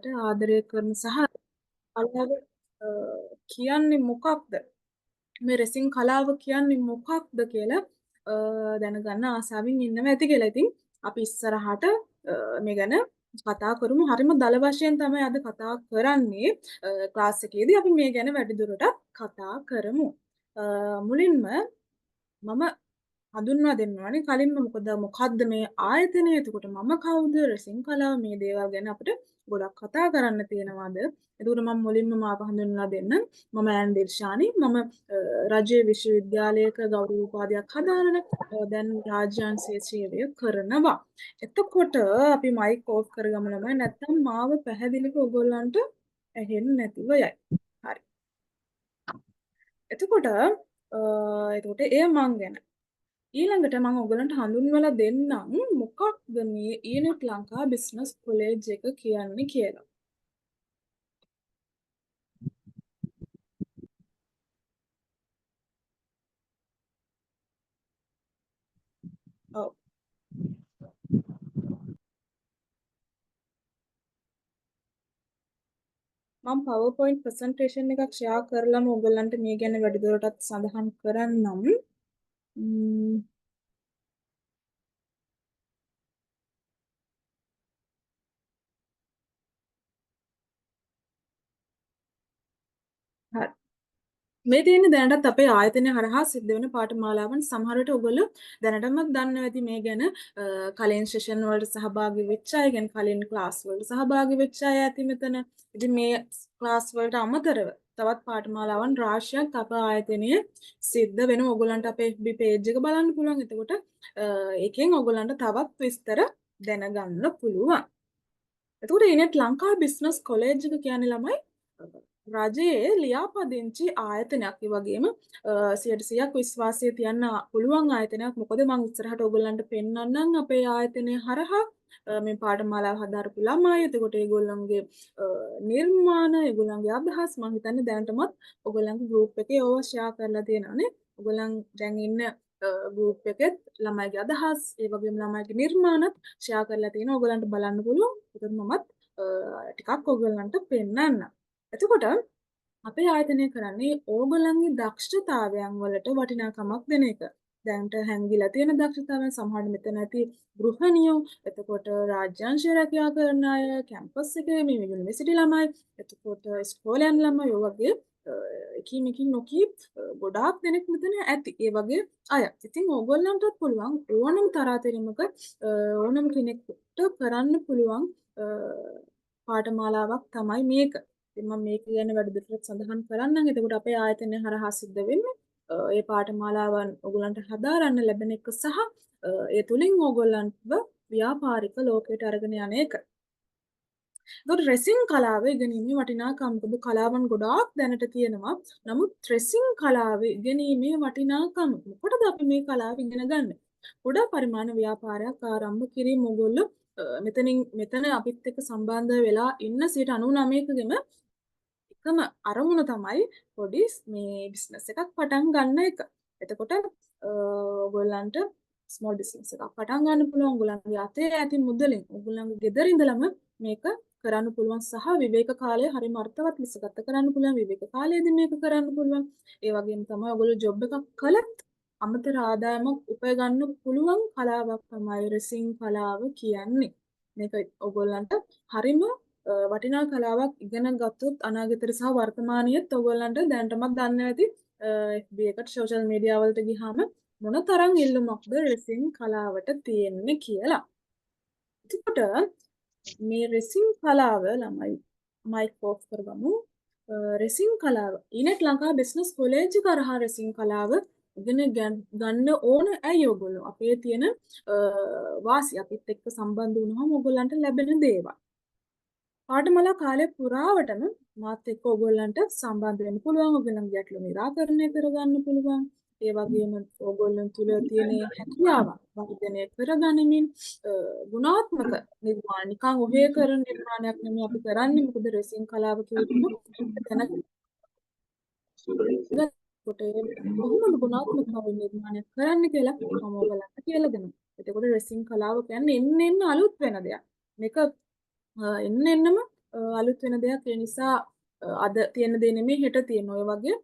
කලාවට ආදරය කරන සහ කලාව කියන්නේ මොකක්ද? මේ රෙසින් කලාව කියන්නේ මොකක්ද කියලා දැනගන්න ආසාවෙන් ඉන්නවා ඇති කියලා. ඉතින් අපි ඉස්සරහට මේ ගැන කතා කරමු. හරිම දල වශයෙන් තමයි අද කතා කරන්නේ. ක්ලාස් එකේදී අපි මේ ගැන වැඩිදුරටත් කතා කරමු. මුලින්ම මම හඳුන්වා දෙන්න ඕනේ කලින්ම මොකද්ද මේ ආයතනය? එතකොට මම කවුද? රෙසින් කලාව මේ දේවල් ගැන අපිට ගොඩක් කතා කරන්න තියෙනවාද? එතකොට මම මුලින්ම මාව හඳුන්වා දෙන්න. මම ඈන් දිර්ෂානි. මම රජයේ විශ්වවිද්‍යාලයක ගෞරව උපාධියක් හදාරන දැන් රාජ්‍යාංශයේ සේවය කරනවා. එතකොට අපි මයික් ඕෆ් කරගමු ළමයි. නැත්නම් මාව පැහැදිලිව ඔයගොල්ලන්ට ඇහෙන්නේ නැතිව යයි. හරි. එතකොට එය මං ගැන ඊළඟට මම ඔයගලන්ට හඳුන්වලා දෙන්නම් මොකක්ද මේ ඊනෙට් ලංකා බිස්නස් කොලෙජ් එක කියන්නේ කියලා. ඔව්. මම PowerPoint presentation එකක් share කරලාම ඔයගලන්ට මේ ගැන වැඩිදුරටත් සඳහන් කරන්නම්. හරි. මේ තියෙන දැනටත් අපේ ආයතනය හරහා සිද්ධ වෙන පාඨමාලාවන් සමහර විට ඔයගොල්ලෝ දැනටමත් දන්නවා ඇති මේ ගැන කලින් සෙෂන් වලට සහභාගී වෙච්ච අය ගැන කලින් ක්ලාස් වලට සහභාගී වෙච්ච අය ඇති මෙතන. ඉතින් මේ ක්ලාස් වලට අමතරව තවත් පාඨමාලාවන් රාශියක් අප ආයතනයේ සිද්ධ වෙන ඔයගොල්ලන්ට අපේ FB page එක බලන්න පුළුවන්. එතකොට ඒකෙන් ඔයගොල්ලන්ට තවත් විස්තර දැනගන්න පුළුවන්. එතකොට ඉනෙට් ලංකා බිස්නස් කොලෙජ් එක කියන්නේ ළමයි රජයේ ලියාපදිංචි ආයතනයක්. ඒ වගේම 100%ක් විශ්වාසය තියන්න පුළුවන් ආයතනයක්. මොකද මම ඉස්සරහට ඔයගොල්ලන්ට පෙන්වන්නම් අපේ ආයතනය හරහා මේ පාඨමාලාව හදාරපු ළමයි. එතකොට ඒගොල්ලන්ගේ නිර්මාණ, ඒගොල්ලන්ගේ අදහස් මම හිතන්නේ දැනටමත් ඔයගොල්ලන්ගේ group එකේ ඕවා share කරලා තියෙනවානේ. ඔයගොල්ලන් දැන් ඉන්න group එකෙත් ළමයිගේ අදහස්, ඒ වගේම ළමයිගේ නිර්මාණත් share කරලා තියෙනවා. ඔයගොල්ලන්ට බලන්න පුළුවන්. ඒකත් මමත් ටිකක් ඔයගොල්ලන්ට පෙන්වන්නම්. එතකොට අපේ ආයතනය කරන්නේ ඕගොල්ලන්ගේ දක්ෂතාවයන් වලට වටිනාකමක් දෙන එක. දැනට හැංගිලා තියෙන දක්ෂතාවයන් සමහර මෙතන ඇති ගෘහණියෝ, එතකොට රාජ්‍යාංශය රැකියා කරන අය, කැම්පස් එකේ මේ යුනිවර්සිටි ළමයි, එතකොට ඉස්කෝලයන් ළමයි, ඔය වගේ එකින් නොකී ගොඩාක් දෙනෙක් මෙතන ඇති. ඒ වගේ අය. ඉතින් ඕගොල්ලන්ටත් පුළුවන් ඕනම තරාතිරමක ඕනම කෙනෙකුට කරන්න පුළුවන් පාඨමාලාවක් තමයි මේක. ඉතින් මම මේක ගැන වැඩිදුරටත් සඳහන් කරන්නම්. එතකොට අපේ ආයතනය හරහා සිද්ධ වෙන්නේ ඒ පාඨමාලාවන් ඔයගලන්ට හදාරන්න ලැබෙන එක සහ ඒ තුලින් ඔයගලන්ව ව්‍යාපාරික ලෝකයට අරගෙන යන එක. එතකොට රෙසින් කලාව ඉගෙනීමේ වටිනාකම මොකද කලාවන් ගොඩාක් දැනට තියෙනවා. නමුත් රෙසින් කලාව ඉගෙනීමේ වටිනාකම මොකටද අපි මේ කලාව ඉගෙන ගන්න? කුඩා පරිමාණ ව්‍යාපාරයක් ආරම්භ කිරීම ඔයගොල්ලෝ මෙතන අපිත් එක්ක සම්බන්ධ වෙලා ඉන්න 99%කගෙම එකම අරමුණ තමයි පොඩි මේ බිස්නස් එකක් පටන් ගන්න එක. එතකොට ඔයගොල්ලන්ට ස්මෝල් බිස්නස් එකක් පටන් ගන්න පුළුවන්. ඔයගොල්ලන්ගේ අතේ ඇති මුදලින් ඔයගොල්ලන්ගේ ගෙදර ඉඳලම මේක කරන්න පුළුවන් සහ විවේක කාලය හරිම අර්ථවත් ලෙස ගත කරන්න පුළුවන්. විවේක කාලයේදී මේක කරන්න පුළුවන්. ඒ වගේම තමයි ඔයගොල්ලෝ ජොබ් එකක් කළත් අමතර ආදායමක් උපය ගන්න පුළුවන් කලාවක් තමයි රෙසින් කලාව කියන්නේ. මේක ඔයගොල්ලන්ට හරිම වටිනා කලාවක් ඉගෙන ගත්තොත් අනාගතයට සහ වර්තමානයේත් ඔයගොල්ලන්ට දැනටමත් දන්න ඇති FB එකට සෝෂල් මීඩියා වලට ගියාම මොනතරම් ඉල්ලුමක්ද රෙසින් කලාවට තියෙන්නේ කියලා. එතකොට මේ රෙසින් කලාව ළමයි මයික් ඕෆ් කරගමු. රෙසින් කලාව ඉනෙට් ලංකා බිස්නස් කොලෙජ් කරහා රෙසින් කලාව ඉගෙන ගන්න ඕන ඇයි ඔයගොල්ලෝ අපේ තියෙන වාසි අපිත් එක්ක සම්බන්ධ වුණාම ඔයගොල්ලන්ට ලැබෙන දේවල්. පාඨමාලා කාලය පුරාවටම මාත් එක්ක ඔයගොල්ලන්ට සම්බන්ධ වෙන්න පුළුවන්. ඔයගොල්ලන්ගේ ගැටලු නිරාකරණය කරගන්න පුළුවන්. ඒ වගේම ඔයගොල්ලන් තුල තියෙන හැකියාව වර්ධනය කරගනිමින් ගුණාත්මක නිර්මාණ නිකන් ඔහේ කරන නිර්මාණයක් නෙමෙයි අපි කරන්නේ. මොකද රෙසින් කලාව කියුවම එතන කොහොමද ගුණාත්මක නිර්මාණයක් කරන්න කියලා මම ඔයගලන්ට කියලා දෙනවා. එතකොට රෙසින් කලාව කියන්නේ එන්න අලුත් වෙන දෙයක්. මේක එන්නම අලුත් වෙන දෙයක්. ඒ නිසා අද තියෙන දේ නෙමෙයි හෙට තියෙන. ඔය වගේ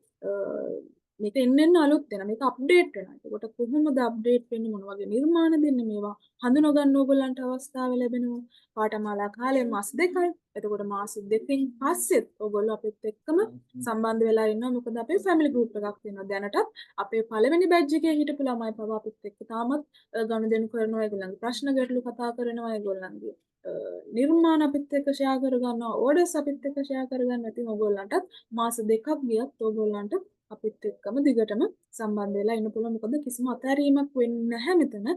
මේක එන්න අලුත් වෙනවා. මේක අප්ඩේට් වෙනවා. ඒකට කොහොමද අප්ඩේට් වෙන්නේ? මොන වගේ නිර්මාණ දෙන්නේ? මේවා හඳුනා ගන්න ඕගොල්ලන්ට අවස්ථාව ලැබෙනවා. පාඨමාලා කාලේ මාස 2යි. එතකොට මාස 2කින් පස්සෙත් ඕගොල්ලෝ අපිත් එක්කම සම්බන්ධ වෙලා ඉන්නවා. මොකද අපේ ෆැමිලි ගෲප් එකක් තියෙනවා. දැනටත් අපේ පළවෙනි බැච් එකේ හිටපු ළමයි පවා අපිත් එක්ක තාමත් ගනුදෙනු කරනවා. ඒගොල්ලන්ගේ ප්‍රශ්න ගැටලු කතා කරනවා. ඒගොල්ලන්ගේ නිර්මාණ අපිත් එක්ක ෂෙයා කරගන්නවා. ඕඩර්ස් අපිත් එක්ක ෂෙයා කරගන්නවා. ඉතින් ඕගොල්ලන්ටත් මාස 2ක් ගියත් ඕගොල්ලන්ට අපිත් එක්කම දිගටම සම්බන්ධ වෙලා ඉන්න පුළුවන්. මොකද කිසිම අතහැරීමක් වෙන්නේ නැහැ මෙතන.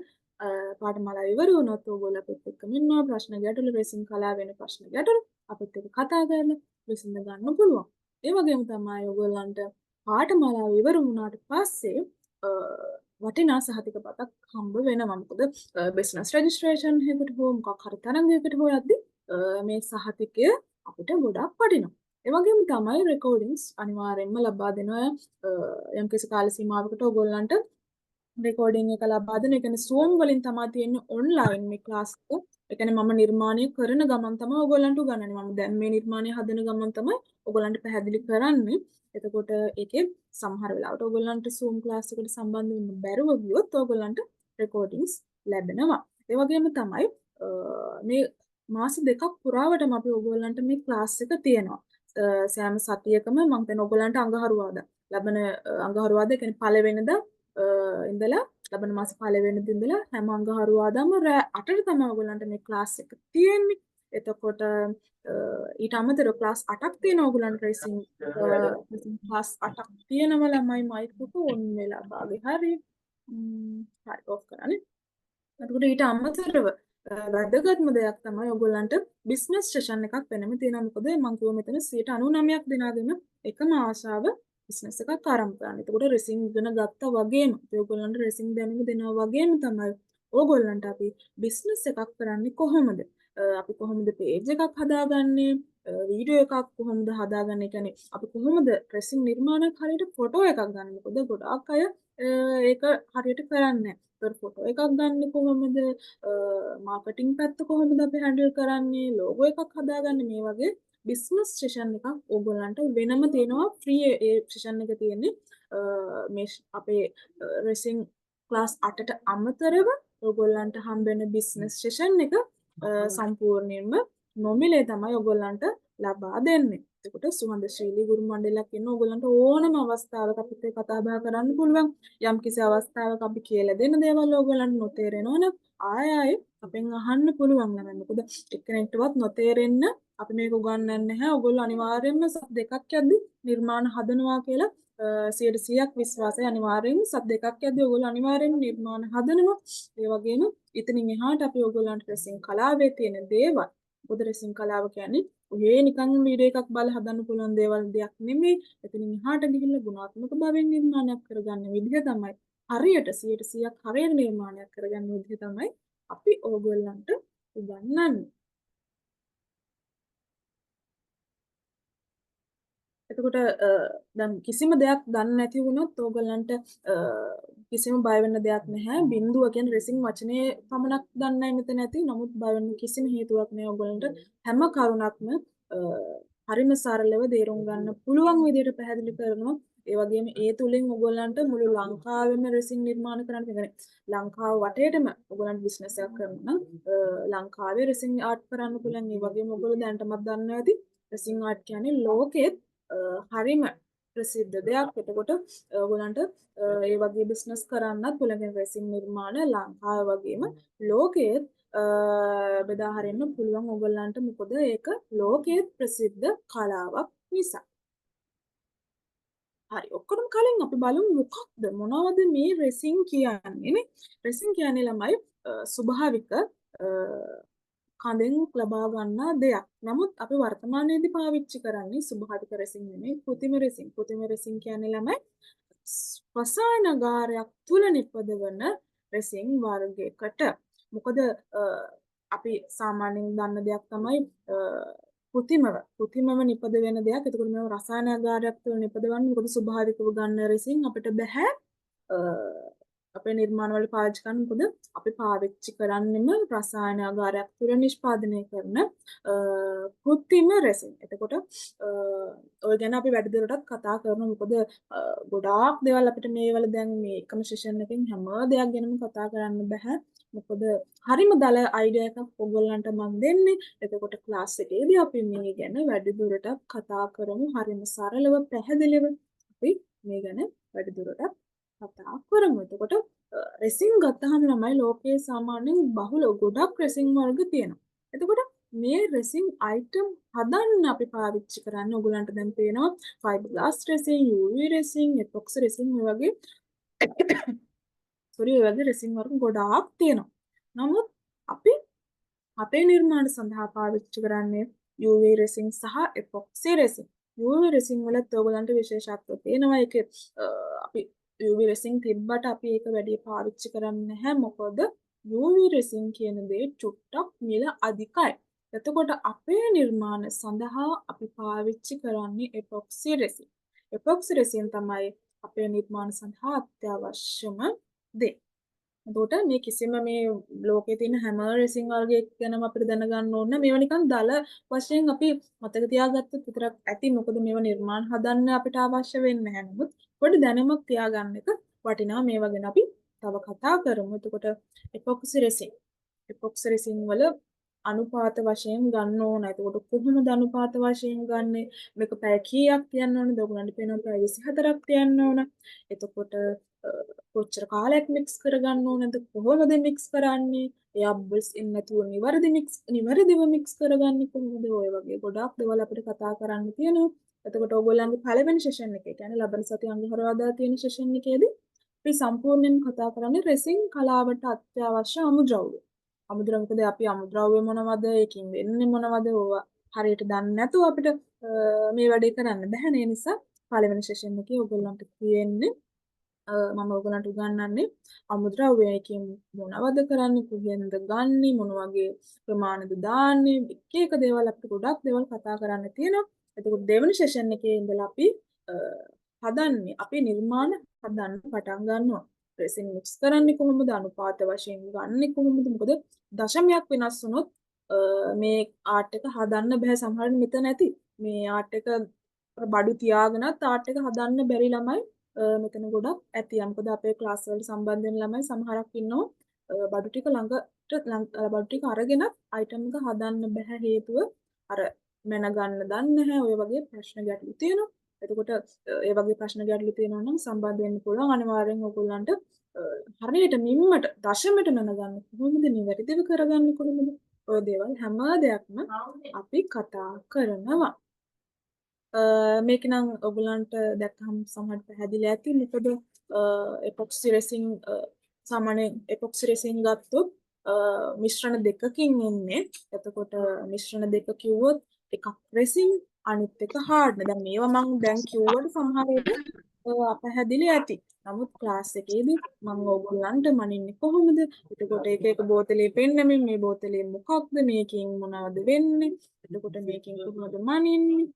පාඨමාලා ඉවර වුණොත් ඕගොල්ලෝ අපිත් එක්කම ඉන්නවා. ප්‍රශ්න ගැටලු රේසින් කලාව වෙන ප්‍රශ්න ගැටලු අපිත් එක්ක කතා කරලා විසඳ ගන්න පුළුවන්. ඒ වගේම තමයි ඕගොල්ලන්ට පාඨමාලාව ඉවර වුණාට පස්සේ වටිනා සහතික පතක් හම්බ වෙනවා. මොකද බිස්නස් රෙජිස්ට්‍රේෂන් එකකට හෝ මොකක් හරි තරඟයකට හෝ යද්දි මේ සහතිකය අපිට ගොඩක් වටිනවා. ඒ වගේම තමයි රෙකෝඩින්ග්ස් අනිවාර්යයෙන්ම ලබා දෙනවා. යම්කිසි කාල සීමාවකට ඕගොල්ලන්ට රෙකෝඩින් එක ලබා දෙන. ඒ කියන්නේ Zoom වලින් තමයි තියෙන්නේ ඔන්ලයින් මේ ක්ලාස් එක. ඒ කියන්නේ මම නිර්මාණය කරන ගමන් තමයි ඕගොල්ලන්ට උගන්වන්නේ. මම දැන් මේ නිර්මාණය හදන ගමන් තමයි ඕගොල්ලන්ට පැහැදිලි කරන්නේ. එතකොට ඒකේ සමහර වෙලාවට ඕගොල්ලන්ට Zoom ක්ලාස් එකට සම්බන්ධ වෙන්න බැරුව ගියොත් ඕගොල්ලන්ට රෙකෝඩින්ග්ස් ලැබෙනවා. ඒ වගේම තමයි මේ මාස 2ක් පුරාවටම අපි ඕගොල්ලන්ට මේ ක්ලාස් එක තියෙනවා. සෑම සතියකම මම දැන් ඕගොල්ලන්ට අඟහරුවාදා ලබන අඟහරුවාදා කියන්නේ පළවෙනිදා ඉඳලා ලබන මාස පළවෙනිදා ඉඳලා හැම අඟහරුවාදාම රෑ 8ට තමයි ඔයගොල්ලන්ට මේ ක්ලාස් එක තියෙන්නේ. එතකොට ඊට අමතරව ක්ලාස් 8ක් තියෙනවා ඔයගොල්ලන්ට රේසින් ක්ලාස් 8ක් තියෙනවා ළමයි මයික්‍රොෆෝන් වෙලා භාගේ හරි හරි ඔෆ් කරන්නේ. එතකොට ඊට අමතරව වැදගත්ම දෙයක් තමයි ඔයගොල්ලන්ට බිස්නස් සෙෂන් එකක් වෙනම තියෙනවා. මොකද මම කිව්වා මෙතන 99%ක් දෙනාගේම එකම ආශාව බිස්නස් එකක් ආරම්භ කරන්න. එතකොට රෙසින් ඉගෙන ගත්තා වගේම ඔයගොල්ලන්ට රෙසින් දැනුම දෙනවා වගේම තමයි ඕගොල්ලන්ට අපි බිස්නස් එකක් කරන්නේ කොහොමද? අපි කොහොමද පේජ් එකක් හදාගන්නේ? වීඩියෝ එකක් කොහොමද හදාගන්නේ? කියන්නේ අපි කොහොමද රෙසින් නිර්මාණයක් හරියට ෆොටෝ එකක් ගන්න. මොකද ගොඩාක් අය ඒක හරියට කරන්නේ නැහැ. ෆොටෝ එකක් ගන්න කොහොමද? මාකටිං පැත්ත කොහොමද අපි හැන්ඩල් කරන්නේ? ලෝගෝ එකක් හදාගන්නේ මේ වගේ බිස්නස් සෙෂන් එකක් ඕගොල්ලන්ට වෙනම තියෙනවා. ෆ්‍රී ඒ සෙෂන් එක තියෙන්නේ මේ අපේ රෙසින් ක්ලාස් 8ට අමතරව ඕගොල්ලන්ට හම්බෙන බිස්නස් සෙෂන් එක සම්පූර්ණයෙන්ම නොමිලේ තමයි ඔයගොල්ලන්ට ලබා දෙන්නේ. එතකොට සුහඳ ශ්‍රීලී ගුරු මණ්ඩලයක් ඉන්න ඔයගොල්ලන්ට ඕනම අවස්ථාවක අපිත් එක්ක කතා බහ කරන්න පුළුවන්. යම් කිසි අවස්ථාවක අපි කියලා දෙන දේවල් ඔයගොල්ලන්ට නොතේරෙනවා නම් ආයෙ අපෙන් අහන්න පුළුවන් නේද? මොකද එක්කෙනෙක්ටවත් නොතේරෙන්න අපි මේක උගන්වන්නේ නැහැ. ඔයගොල්ලෝ අනිවාර්යයෙන්ම සත් දෙකක් යද්දි නිර්මාණ හදනවා කියලා 100% විශ්වාසය අනිවාර්යෙන් සත් දෙකක් යද්දී ඔයගොල්ලෝ අනිවාර්යෙන් නිර්මාණ හදනවා. ඒ වගේම ඉතින් එහාට අපි ඔයගොල්ලන්ට රෙසින් කලාවේ තියෙන දේවල් මොකද රෙසින් කලාව කියන්නේ ඔය නිකන් වීඩියෝ එකක් බලලා හදන්න පුළුවන් දේවල් දෙයක් නෙමෙයි. එතනින් එහාට ගිහිල්ලා ගුණාත්මක භාවයෙන් නිර්මාණයක් කරගන්න විදිහ තමයි හරියට 100%ක් හරියට නිර්මාණයක් කරගන්න විදිහ තමයි අපි ඕගොල්ලන්ට උගන්වන්නේ. එතකොට දැන් කිසිම දෙයක් දන්නේ නැති වුණොත් ඕගොල්ලන්ට කිසිම බය වෙන්න දෙයක් නැහැ. බිඳුව කියන්නේ රෙසින් වචනේ පමණක් දන්නයි මෙතන ඇති. නමුත් බය වෙන්න කිසිම හේතුවක් නැහැ ඕගොල්ලන්ට. හැම කරුණක්ම හරිම සරලව තේරුම් ගන්න පුළුවන් විදිහට පැහැදිලි කරනවා. ඒ වගේම ඒ තුලින් ඕගොල්ලන්ට මුළු ලංකාවෙම රෙසින් නිර්මාණ කරන්න කියන්නේ ලංකාව වටේටම ඕගොල්ලන්ට බිස්නස් එකක් කරනවා නම් ලංකාවේ රෙසින් ආර්ට් කරන්න පුළුවන්. ඒ වගේම ඕගොල්ලෝ දැනටමත් දන්නවා ඇති රෙසින් ආර්ට් කියන්නේ ලෝකෙත් හරිම ප්‍රසිද්ධ දෙයක්. එතකොට ඔයගොල්ලන්ට ඒ වගේ බිස්නස් කරන්නත් පුළුවන්. රෙසින් නිර්මාණ ලංකාව වගේම ලෝකයේ බෙදා හරින්න පුළුවන් ඔයගොල්ලන්ට. මොකද ඒක ලෝකයේ ප්‍රසිද්ධ කලාවක් නිසා. හරි ඔක්කොම කලින් අපි බලමු මොකක්ද මොනවද මේ රෙසින් කියන්නේ නේ. රෙසින් කියන්නේ ළමයි ස්වභාවික කඳෙන් ලබා ගන්නා දෙයක්. නමුත් අපි වර්තමානයේදී පාවිච්චි කරන්නේ ස්වභාවික රෙසින් නෙමෙයි කෘත්‍රිම රෙසින්. කෘත්‍රිම රෙසින් කියන්නේ ළමයි රසායනාගාරයක් තුල නිපදවන රෙසින් වර්ගයකට. මොකද අපි සාමාන්‍යයෙන් දන්න දෙයක් තමයි කෘත්‍රිමව නිපද වෙන දෙයක්. එතකොට මේව රසායනාගාරයක් තුල නිපදවන්නේ මොකද ස්වභාවිකව ගන්න රෙසින් අපිට බෑ අපේ නිර්මාණවල පාවිච්චි කරන මොකද අපි පාවිච්චි කරන්නෙම රසායනාගාරයක් තුළ නිෂ්පාදනය කරන කෘත්‍රිම රෙසින්. එතකොට ඔය ගැන අපි වැඩිදුරටත් කතා කරනවා. මොකද ගොඩාක් දේවල් අපිට මේවල දැන් මේ එකම සෙෂන් එකෙන් හැම දෙයක් ගැනම කතා කරන්න බෑ. මොකද හරිම දල අයිඩියා එකක් ඔයගොල්ලන්ට මම දෙන්නේ. එතකොට ක්ලාස් එකේදී අපි මේ ගැන වැඩිදුරටත් කතා කරමු. හරිම සරලව පැහැදිලිව අපි මේ ගැන වැඩිදුරටත් කතා කරමු. එතකොට රෙසින් ගත්තහම ළමයි ලෝකයේ සාමාන්‍යයෙන් බහුල ගොඩක් රෙසින් වර්ග තියෙනවා. එතකොට මේ රෙසින් අයිටම් හදන්න අපි පාවිච්චි කරන්නේ ඔයගලන්ට දැන් පේනවා ෆයිබර්ග්ලාස් රෙසින්, UV රෙසින්, එපොක්සි රෙසින් වගේ වගේ රෙසින් වර්ග ගොඩාක් තියෙනවා. නමුත් අපි අපේ නිර්මාණ සඳහා පාවිච්චි කරන්නේ UV රෙසින් සහ එපොක්සි රෙසින්. UV රෙසින් වලත් ඔයගලන්ට විශේෂත්ව තියෙනවා. ඒක අපි UV රෙසින් තිබ්බට අපි ඒක වැඩි පාවිච්චි කරන්නේ නැහැ. මොකද UV රෙසින් කියන දේ චුට්ටක් මිල අධිකයි. එතකොට අපේ නිර්මාණ සඳහා අපි පාවිච්චි කරන්නේ එපොක්සි රෙසින්. එපොක්සි රෙසින් තමයි අපේ නිර්මාණ සඳහා අත්‍යවශ්‍යම දේ. එතකොට මේ කිසිම මේ ලෝකයේ තියෙන හැම රෙසින් වර්ගයක් ගැනම අපිට දැනගන්න ඕන. මේවා නිකන් දල වශයෙන් අපි මතක තියාගත්තොත් විතරක් ඇති. මොකද මේවා නිර්මාණ හදන්න අපිට අවශ්‍ය වෙන්නේ නැහැ. නමුත් පොඩි දැනුමක් තියාගන්න එක වටිනවා. මේවා ගැන අපි තව කතා කරමු. එතකොට එපොක්සි රෙසින්. එපොක්සි රෙසින් වල අනුපාත වශයෙන් ගන්න ඕන. එතකොට කොහොමද අනුපාත වශයෙන් ගන්නෙ? මේක පැය කීයක් තියන්න ඕනද? ඔයගොල්ලන්ට පේනවා පැය 24ක් තියන්න ඕන. එතකොට කොච්චර කාලයක් මික්ස් කරගන්න ඕනද? කොහොමද මික්ස් කරන්නේ? ඒ බබල්ස් එන්නේ නැතුව නිවැරදිව මික්ස් කරගන්නේ කොහොමද? ඔය වගේ ගොඩාක් දේවල් අපිට කතා කරන්න තියෙනවා. එතකොට ඔයගොල්ලන්ගේ පළවෙනි සෙෂන් එකේ කියන්නේ ලබන සතියේ අඟහරුවාදා තියෙන සෙෂන් එකේදී අපි සම්පූර්ණයෙන් කතා කරන්නේ රෙසින් කලාවට අත්‍යවශ්‍ය අමුද්‍රව්‍ය. අමුද්‍රව්‍ය මොකද අපි අමුද්‍රව්‍ය මොනවද? ඒකින් වෙන්නේ මොනවද? ඕවා හරියට දන්නේ නැතුව අපිට මේ වැඩේ කරන්න බෑ. ඒ නිසා පළවෙනි සෙෂන් එකේ ඔයගොල්ලන්ට තියෙන්නේ මම ඔයගලන්ට උගන්වන්නේ අමුද්‍රව්‍යයකින් මොනවද කරන්නේ කොහෙන්ද ගන්නෙ මොන වගේ ප්‍රමාණද දාන්නේ එක දේවල් අපිට ගොඩක් දේවල් කතා කරන්න තියෙනවා. එතකොට දෙවෙනි සෙෂන් එකේ ඉඳලා අපි හදන්නේ අපි නිර්මාණ හදන්න පටන් ගන්නවා. රෙසින් මික්ස් කරන්නේ කොහොමද? අනුපාත වශයෙන් ගන්නෙ කොහොමද? මොකද දශමයක් වෙනස් වුණොත් මේ ආර්ට් එක හදන්න බෑ. සමහරවිට මෙතන ඇති මේ ආර්ට් එක බඩු තියාගෙනත් ආර්ට් එක හදන්න බැරි ළමයි මෙතන ගොඩක් ඇති. මොකද අපේ ක්ලාස් වලට සම්බන්ධ වෙන ළමයි සමහරක් ඉන්නවා බඩු ටික බඩු ටික අරගෙන අයිටම් එක හදන්න බෑ හේතුව අර මැන ගන්න දන්නේ නැහැ. ඔය වගේ ප්‍රශ්න ගැටලු තියෙනවා. එතකොට ඒ වගේ ප්‍රශ්න ගැටලු තියෙනවා නම් සම්බන්ධ වෙන්න පුළුවන්. අනිවාර්යෙන් ඔයගොල්ලන්ට හරියට මිම්මට දශමයට මැන ගන්න කොහොමද? නිවැරදිව කරගන්නේ කොහොමද? ඔය දේවල් හැම දෙයක්ම අපි කතා කරනවා. මේක නම් ඔයගලන්ට දැක්කම සමහරට පැහැදිලි ඇති. මොකද එපොක්සි රෙසින් සාමාන්‍යයෙන් එපොක්සි රෙසින් ගත්තොත් මිශ්‍රණ දෙකකින් එන්නේ. එතකොට මිශ්‍රණ දෙක කිව්වොත් එකක් රෙසින් අනිත් එක හાર્ඩ්නර්. දැන් මේවා මම දැන් කිව්වට සමහර විට අපැහැදිලි ඇති. නමුත් ක්ලාස් එකේදී මම ඔයගලන්ට මනින්නේ කොහොමද? එතකොට එක බෝතලේ පෙන්නමින් මේ බෝතලේ මොකක්ද? මේකෙන් මොනවද වෙන්නේ? එතකොට මේකෙන් කොහොමද මනින්නේ?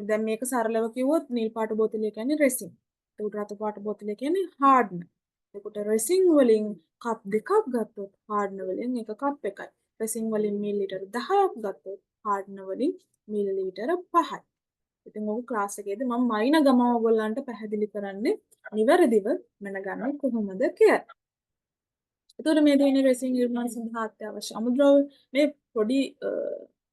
දැන් මේක සරලව කිව්වොත් නිල් පාට බෝතලය කියන්නේ රෙසින්. ඒකට රතු පාට බෝතලය කියන්නේ හાર્ඩ්නර්. ඒකට රෙසින් වලින් කප් දෙකක් ගත්තොත් හાર્ඩ්නර් වලින් එක කප් එකයි. රෙසින් වලින් මිලිලීටර් 10ක් ගත්තොත් හાર્ඩ්නර් වලින් මිලිලීටර් 5යි. ඉතින් ඔය ක්ලාස් එකේදී මම මයින ගම ඔයගොල්ලන්ට පැහැදිලි කරන්නේ නිවැරදිව මනගන්නේ කොහොමද කියලා. එතකොට මේ දෙන්නේ රෙසින් නිර්මාණ සඳහා අත්‍යවශ්‍ය අමුද්‍රව්‍ය මේ පොඩි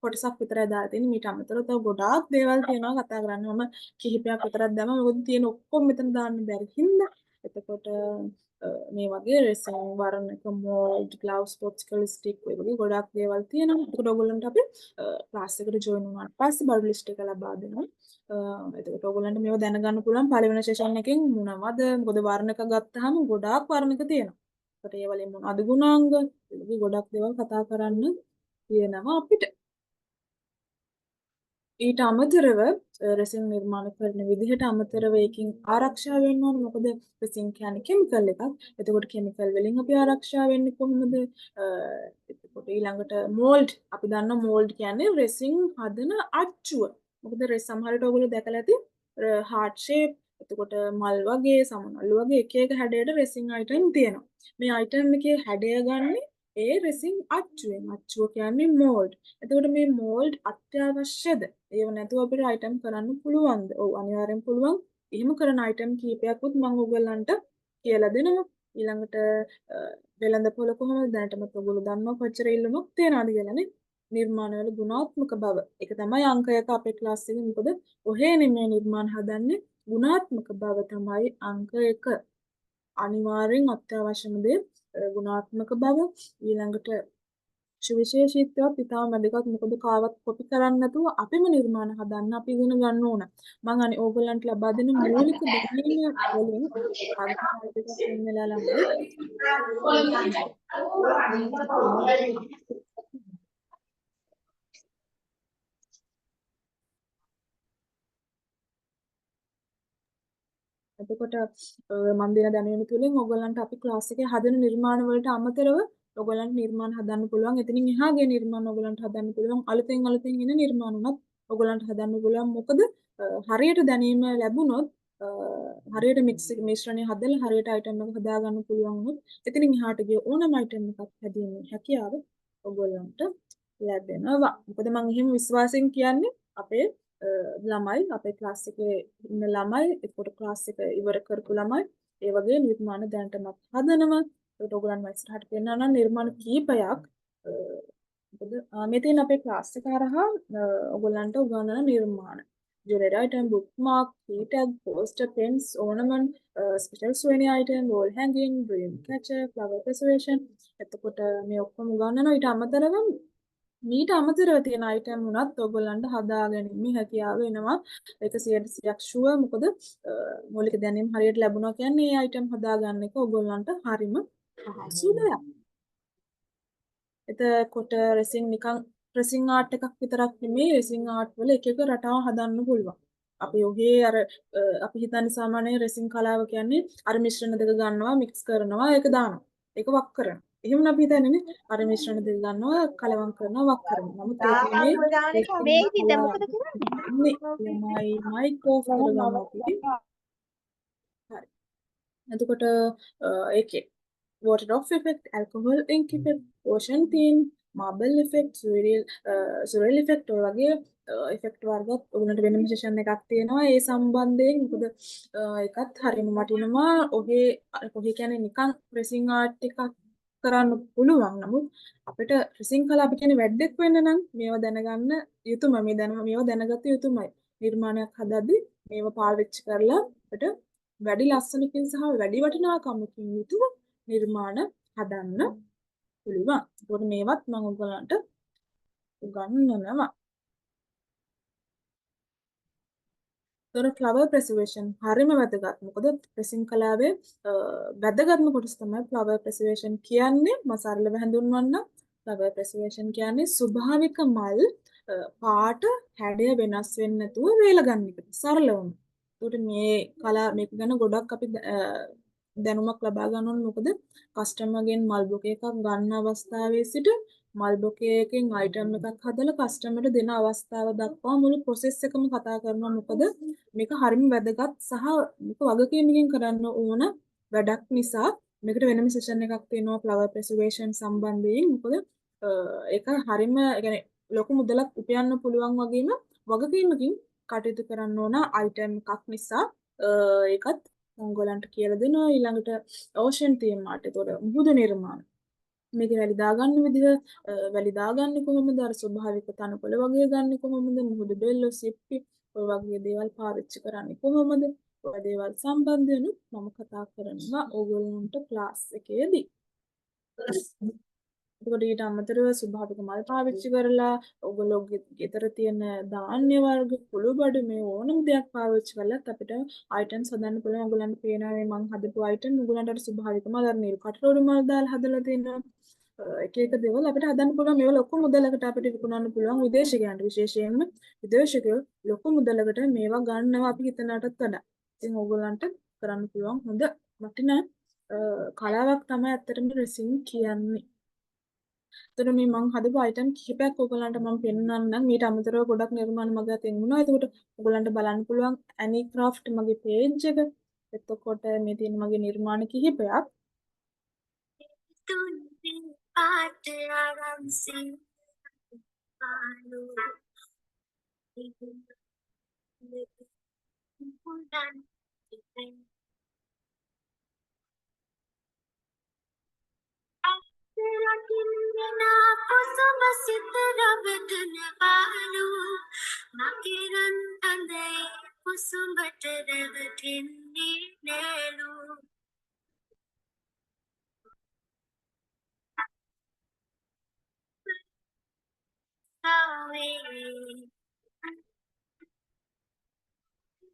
කොටසක් විතරයි දාලා තියෙන්නේ. මීට අමතරව තව ගොඩාක් දේවල් තියෙනවා කතා කරන්න. මම කිහිපයක් විතරක් දැම්මා. මොකද තියෙන ඔක්කොම මෙතන දාන්න බැරි හින්දා. එතකොට මේ වගේ රෙසින් වර්ණක මොල්ඩ් ග්ලව්ස් පොප්සිකල් ස්ටික් ඔය වගේ ගොඩාක් දේවල් තියෙනවා. එතකොට ඔයගොල්ලන්ට අපි ක්ලාස් එකට ජොයින් වුණාට පස්සේ බඩු ලිස්ට් එක ලබා දෙනවා. එතකොට ඔයගොල්ලන්ට මේව දැනගන්න පුළුවන් පළවෙනි සෙෂන් එකෙන් මොනවද? මොකද වර්ණක ගත්තාම ගොඩාක් වර්ණක තියෙනවා. ඒකට ඒ වලින් මොනවද ගුණාංග? ඒ වගේ ගොඩක් දේවල් කතා කරන්න තියෙනවා අපිට. ඊට අමතරව රෙසින් නිර්මාණ කරන විදිහට අමතරව ඒකින් ආරක්ෂා වෙන්න ඕන. මොකද රෙසින් කියන්නේ කිමිකල් එකක්. එතකොට කිමිකල් වලින් අපි ආරක්ෂා වෙන්නේ කොහොමද? එතකොට ඊළඟට මෝල්ඩ් අපි දන්නවා මෝල්ඩ් කියන්නේ රෙසින් හදන අච්චුව. මොකද සමහර විට ඔයගොල්ලෝ දැකලා ඇති හાર્ට් ෂේප් එතකොට මල් වගේ සමනළු වගේ එක එක හැඩයට රෙසින් අයිටම් තියෙනවා. මේ අයිටම් එකේ හැඩය ගන්නේ ඒ රෙසින් අච්චුවෙන්. අච්චුව කියන්නේ මෝල්ඩ්. එතකොට මේ මෝල්ඩ් අත්‍යවශ්‍යද? ඒව නැතුව අපිට අයිටම් කරන්න පුළුවන්ද? ඔව් අනිවාර්යෙන් පුළුවන්. එහෙම කරන අයිටම් කීපයක්වත් මම ඔයගලන්ට කියලා දෙනවා. ඊළඟට වෙළඳ පොළ කොහොමද දැනටමත් ඔයගොල්ලෝ දන්නවා කොච්චර ඉල්ලුමක් තියනවාද කියලා නේ. නිර්මාණවල ගුණාත්මක බව. ඒක තමයි අංක 1 අපේ ක්ලාස් එකේ. මොකද ඔහේ නෙමෙයි නිර්මාණ හදන්නේ ගුණාත්මක බව තමයි අංක 1. අනිවාර්යෙන් අත්‍යවශ්‍යම දේ ගුණාත්මක බව. ඊළඟට සුවිශේෂීත්වයක් ඉතාම වැදගත්. මොකද කාවත් කොපි කරන්නේ නැතුව අපිම නිර්මාණ හදන්න අපි ඉගෙන ගන්න ඕන. මම අනේ ඕගොල්ලන්ට ලබා දෙන මූලික දැනීම වලින් අර්ථකාරී දෙකක් වෙන්නලා ළමයි. එතකොට මම දෙන දැනුම තුළින් ඔයගොල්ලන්ට අපි ක්ලාස් එකේ හදන නිර්මාණ වලට අමතරව ඔයගොල්ලන්ට නිර්මාණ හදන්න පුළුවන්. එතනින් එහාගේ නිර්මාණ ඔයගොල්ලන්ට හදන්න පුළුවන්. අලුතෙන් එන නිර්මාණ උනත් ඔයගොල්ලන්ට හදන්න පුළුවන්. මොකද හරියට දැනීම ලැබුණොත් හරියට මිශ්‍රණය හදලා හරියට අයිටම් එක හදා ගන්න පුළුවන් වුණොත් එතනින් එහාට ගිය ඕනම අයිටම් එකක් හැදීමේ හැකියාව ඔයගොල්ලන්ට ලැබෙනවා. මොකද මම එහෙම විශ්වාසයෙන් කියන්නේ අපේ ළමයි අපේ ක්ලාස් එකේ ඉන්න ළමයි එතකොට ක්ලාස් එක ඉවර කරපු ළමයි ඒ වගේ නිර්මාණ දැනටමත් හදනවා. ඒකට ඔයගොල්ලන්ව ඉස්සරහට ගෙන්නනවා නම් නිර්මාණ කීපයක් මොකද මෙතන අපේ ක්ලාස් එක හරහා ඔයගොල්ලන්ට උගන්වන නිර්මාණ jewelry item, bookmark, key tag, poster, pens, ornament, special souvenir item, wall hanging, dream catcher, flower preservation. එතකොට මේ ඔක්කොම උගන්වනවා. ඊට අමතරව මීට අමතරව තියෙන අයිටම් උනත් ඔයගොල්ලන්ට හදාගැනීමේ හැකියාව එනවා. ඒක 100%ක් ෂුවර්. මොකද මූලික දැනීම් හරියට ලැබුණා කියන්නේ මේ අයිටම් හදාගන්න එක ඔයගොල්ලන්ට හරිම පහසු දෙයක්. එතකොට රෙසින් නිකන් රෙසින් ආර්ට් එකක් විතරක් නෙමෙයි රෙසින් ආර්ට් වල එක එක රටාව හදන්න පුළුවන්. අපි ඔහේ අර අපි හිතන්නේ සාමාන්‍ය රෙසින් කලාව කියන්නේ අර මිශ්‍රණ දෙක ගන්නවා මික්ස් කරනවා ඒක දානවා. ඒක වක් කරනවා. එහෙම අපි හිතන්නේ නේ අර මිශ්‍රණ දෙක ගන්නවා කලවම් කරනවා වක් කරනවා. නමුත් ඒක මේ ඉතින් දැන් මොකද කරන්නේ? ළමයි මයික් ඔෆ් කරගන්න අපි. හරි. එතකොට ඒකේ water off effect, alcohol ink effect, ocean theme, marble effect, swirl effect ඔය වගේ effect වර්ගත් ඔයගොල්ලන්ට වෙනම සෙෂන් එකක් තියෙනවා ඒ සම්බන්ධයෙන්. මොකද ඒකත් හරියම වටිනවා. ඔහේ කියන්නේ නිකන් pressing art එකක් කරන්න පුළුවන්. නමුත් අපිට pressing කලාව අපි කියන්නේ වැඩක් වෙන්න නම් මේවා දැනගන්න යුතුයම. මේවා දැනගත යුතුයමයි. නිර්මාණයක් හදද්දී මේවා පාවිච්චි කරලා අපිට වැඩි ලස්සනකින් සහ වැඩි වටිනාකමකින් යුතුව නිර්මාණ හදන්න පුළුවන්. ඒකෝට මේවත් මම ඔයගලන්ට උගන්වනවා. ඒතර flower preservation හරිම වැදගත්. මොකද ප්‍රෙසින් කලාවේ වැදගත්ම කොටස තමයි flower preservation කියන්නේ. මම සරලව හඳුන්වන්නම්. flower preservation කියන්නේ ස්වභාවික මල් පාට හැඩය වෙනස් වෙන්නේ නැතුව වේල ගන්න එක. සරලවම. ඒකට මේ මේක ගැන ගොඩක් අපි දැනුමක් ලබා ගන්න ඕනේ. මොකද කස්ටමර්ගෙන් මල් බොකේ එකක් ගන්න අවස්ථාවේ සිට මල් බොකේ එකෙන් අයිටම් එකක් හදලා කස්ටමර්ට දෙන අවස්ථාව දක්වා මුළු ප්‍රොසෙස් එකම කතා කරනවා. මොකද මේක හරිම වැදගත් සහ මේක වගකීමකින් කරන්න ඕන වැඩක් නිසා මේකට වෙනම සෙෂන් එකක් තියෙනවා flower preservation සම්බන්ධයෙන්. මොකද ඒක හරිම يعني ලොකු මුදලක් උපයන්න පුළුවන් වගේම වගකීමකින් කටයුතු කරන්න ඕන අයිටම් එකක් නිසා ඒකත් ඔයගොල්ලන්ට කියලා දෙනවා. ඊළඟට ocean theme art. ඒතකොට මුහුදු නිර්මාණ. මේක වැලි දාගන්න විදිහ වැලි දාගන්නේ කොහොමද? අර ස්වභාවික තනකොළ වගේ ගන්න කොහොමද? මුහුදු බෙල්ල, සිප්පි ඔය වගේ දේවල් පාවිච්චි කරන්නේ කොහොමද? ඔය දේවල් සම්බන්ධයෙන් මම කතා කරනවා ඕගොල්ලන්ට ක්ලාස් එකේදී. එතකොට ඊට අමතරව ස්වභාවික මල් පාවිච්චි කරලා ඔයගොල්ලෝ ගෙදර තියෙන ධාන්‍ය වර්ග කුළු බඩු මේ ඕනම දෙයක් පාවිච්චි කරලත් අපිට අයිටම්ස් හදන්න පුළුවන්. ඔයගොල්ලන්ට පේනවා මේ මම හදපු අයිටම් ඔයගොල්ලන්ට අර ස්වභාවික මල් අර නිල් කටරෝඩු මල් දාලා හදලා තියෙනවා. එක එක දේවල් අපිට හදන්න පුළුවන්. මේවා ලොකු මුදලකට අපිට විකුණන්න පුළුවන් විදේශිකයන්ට. විශේෂයෙන්ම විදේශිකයෝ ලොකු මුදලකට මේවා ගන්නවා අපි හිතනටත් වඩා. ඉතින් ඕගොල්ලන්ට කරන්න පුළුවන් හොඳ වටිනා කලාවක් තමයි ඇත්තටම රෙසින් කියන්නේ. එතකොට මේ මම හදපු අයිටම් කිහිපයක් ඔයගලන්ට මම පෙන්නන්නම්. මීට අමතරව ගොඩක් නිර්මාණ මගේ අතින් වුණා. එතකොට ඔයගලන්ට බලන්න පුළුවන් ඇනි ක්‍රාෆ්ට් මගේ පේජ් එක. එතකොට මේ තියෙන මගේ නිර්මාණ කිහිපයක්. පාට ආරම්සි පාලු රකින්නා කුසුම සිත රවටන පාලු මකිරන් අඳේ කුසුඹට රැවටෙන්නේ නෑලු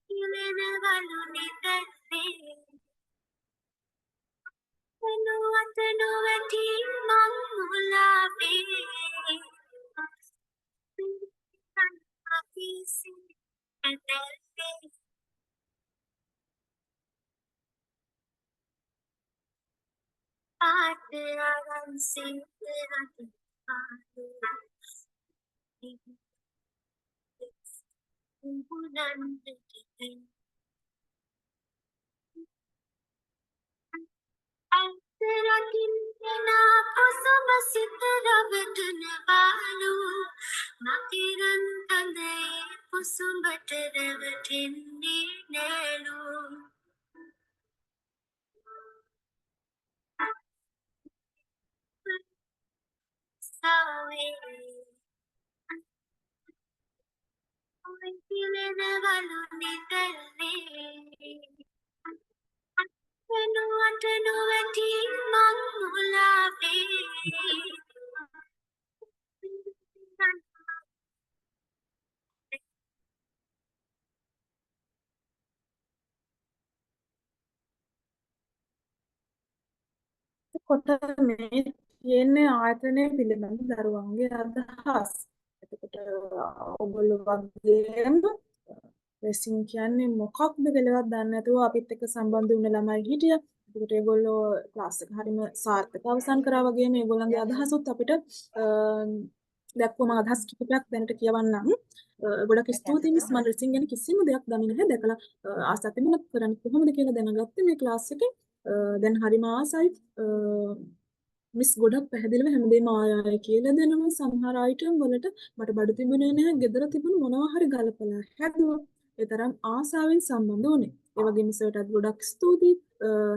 ඉලෙනවලු නිතැත්තේ නුවත නොවැටි මං මුලාවේ අපිසි ඇතැල්සේ පාට අරන්සේ රට පාලු උඹුලන්ට රකින්නා කුසුම සිත රවටන පාලු මකිරන් අඳේ කුසුඹට රැවටෙන්නේ නෑලු සාවේ ඔය කිලෙනවලු නිතැල්ලේ නුවන්ට නොවැටි මං මුලාවේ කොට මේ තියෙන්නේ ආයතනය පිළිබඳ දරුවන්ගේ අදහස්. එතකොට ඔයගොල්ලෝ වගේම රෙසින් කියන්නේ මොකක්ද කියලාවත් දන්නේ නැතුව අපිත් එක්ක සම්බන්ධ වුණ ළමයි හිටියා. ඒකට ඒගොල්ලෝ ක්ලාස් එක හරිම සාර්ථකව අවසන් කරා වගේම ඒගොල්ලන්ගේ අදහසුත් අපිට දැක්වම අදහස් කිහිපයක් දැනට කියවන්නම්. ගොඩක් ස්තුතියි මිස් මම රෙසින් ගැන කිසිම දෙයක් දන්නේ නැහැ. දැකලා ආසත් වෙනත් කරන්නේ කොහොමද කියලා දැනගත්තේ මේ ක්ලාස් එකේ. දැන් හරිම ආසයි. මිස් ගොඩක් පැහැදිලිව හැමදේම ආයෙ කියලා දෙනවා. සමහර අයිටම් වලට මට බඩු තිබුණේ නැහැ. ගෙදර තිබුණු මොනවා හරි ගලපලා හැදුවා. ඒ තරම් ආසාවෙන් සම්බන්ධ වුණේ. ඒ වගේම සර්ටත් ගොඩක් ස්තුතියි.